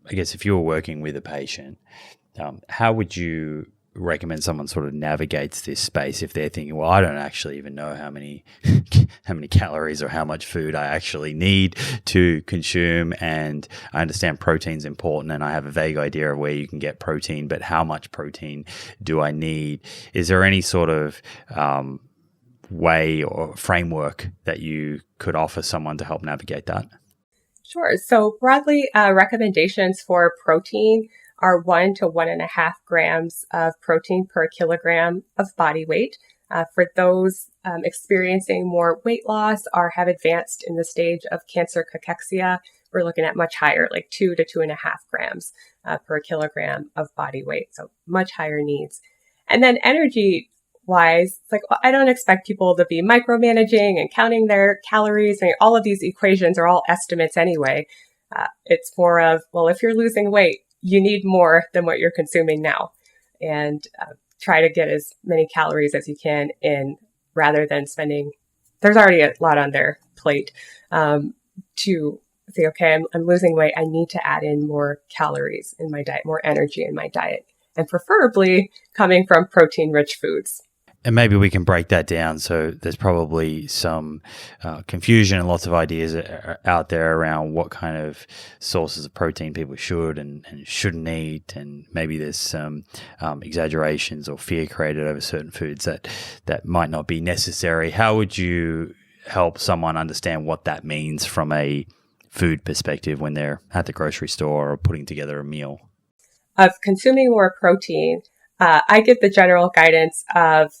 I guess if you were working with a patient, how would you recommend someone sort of navigates this space if they're thinking, well, I don't actually even know how many how many calories or how much food I actually need to consume, and I understand protein's important and I have a vague idea of where you can get protein, but how much protein do I need? Is there any sort of way or framework that you could offer someone to help navigate that? Sure. So broadly, recommendations for protein are 1 to 1.5 grams of protein per kilogram of body weight. For those experiencing more weight loss or have advanced in the stage of cancer cachexia, we're looking at much higher, like 2 to 2.5 grams per kilogram of body weight. So much higher needs. And then energy wise, it's like, well, I don't expect people to be micromanaging and counting their calories. I mean, all of these equations are all estimates anyway. It's more of, well, if you're losing weight, you need more than what you're consuming now, and try to get as many calories as you can in, rather than spending, there's already a lot on their plate, to say, okay, I'm losing weight. I need to add in more calories in my diet, more energy in my diet, and preferably coming from protein-rich foods. And maybe we can break that down. So there's probably some confusion and lots of ideas out there around what kind of sources of protein people should and shouldn't eat. And maybe there's some exaggerations or fear created over certain foods that might not be necessary. How would you help someone understand what that means from a food perspective when they're at the grocery store or putting together a meal? Of consuming more protein, I give the general guidance of,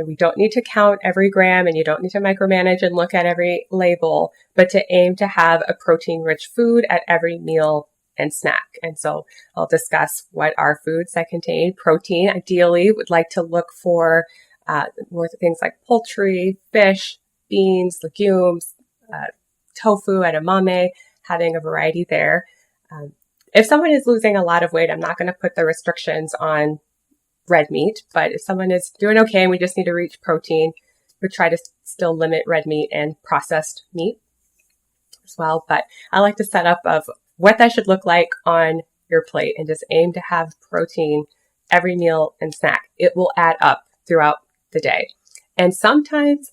we don't need to count every gram and you don't need to micromanage and look at every label, but to aim to have a protein-rich food at every meal and snack. And so I'll discuss what are foods that contain protein. Ideally, would like to look for more things like poultry, fish, beans, legumes, tofu, edamame, having a variety there. If someone is losing a lot of weight, I'm not going to put the restrictions on red meat, but if someone is doing okay and we just need to reach protein, we try to still limit red meat and processed meat as well. But I like to set up of what that should look like on your plate and just aim to have protein every meal and snack. It will add up throughout the day. And sometimes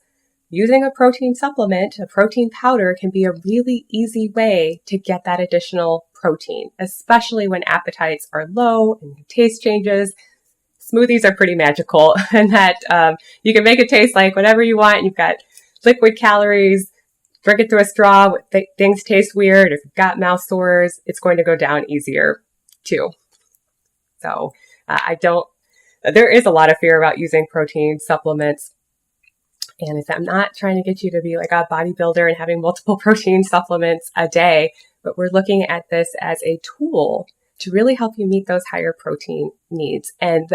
using a protein supplement, a protein powder, can be a really easy way to get that additional protein, especially when appetites are low and taste changes. Smoothies are pretty magical in that you can make it taste like whatever you want. You've got liquid calories, drink it through a straw. Things taste weird. If you've got mouth sores, it's going to go down easier too. So there is a lot of fear about using protein supplements. And I'm not trying to get you to be like a bodybuilder and having multiple protein supplements a day, but we're looking at this as a tool to really help you meet those higher protein needs. And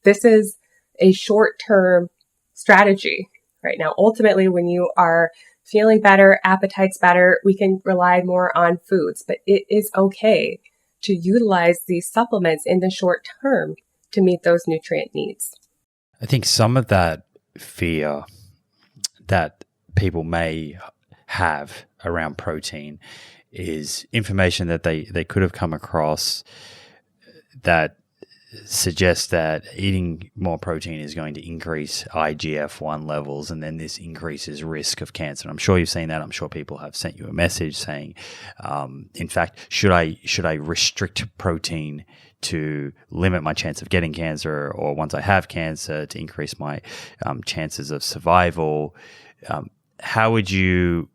this is a short-term strategy right now. Ultimately, when you are feeling better, appetite's better, we can rely more on foods, but it is okay to utilize these supplements in the short term to meet those nutrient needs. I think some of that fear that people may have around protein is information that they could have come across that suggests that eating more protein is going to increase IGF-1 levels, and then this increases risk of cancer. And I'm sure you've seen that. I'm sure people have sent you a message saying, in fact, should I restrict protein to limit my chance of getting cancer, or once I have cancer, to increase my chances of survival? How would you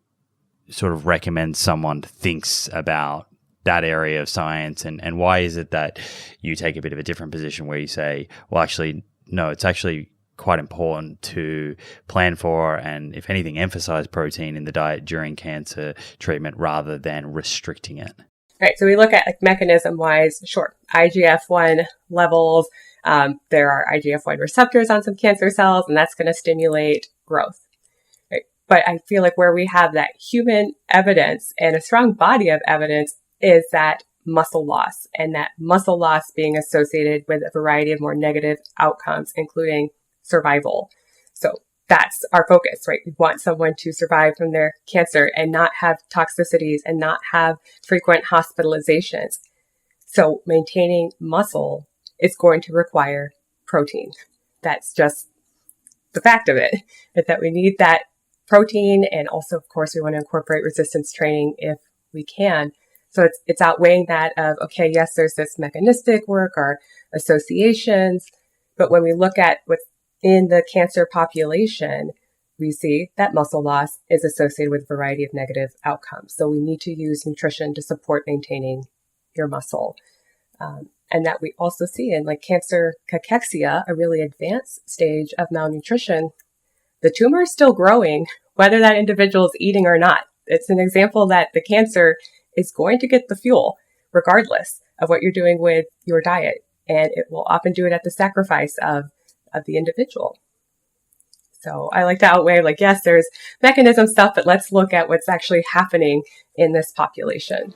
sort of recommend someone thinks about that area of science, and why is it that you take a bit of a different position where you say, well, actually, no, it's actually quite important to plan for and, if anything, emphasize protein in the diet during cancer treatment rather than restricting it? Right. So we look at mechanism-wise, sure, IGF-1 levels. There are IGF-1 receptors on some cancer cells, and that's going to stimulate growth. Right? But I feel like where we have that human evidence and a strong body of evidence is that muscle loss, and that muscle loss being associated with a variety of more negative outcomes, including survival. So that's our focus, right? We want someone to survive from their cancer and not have toxicities and not have frequent hospitalizations. So maintaining muscle is going to require protein. That's just the fact of it, is that we need that protein. And also, of course, we want to incorporate resistance training if we can. So it's outweighing that of, okay, yes, there's this mechanistic work or associations, but when we look at within the cancer population, we see that muscle loss is associated with a variety of negative outcomes. So we need to use nutrition to support maintaining your muscle. And that we also see in like cancer cachexia, a really advanced stage of malnutrition, the tumor is still growing, whether that individual is eating or not. It's an example that the cancer is going to get the fuel regardless of what you're doing with your diet. And it will often do it at the sacrifice of the individual. So I like to outweigh, like, yes, there's mechanism stuff, but let's look at what's actually happening in this population.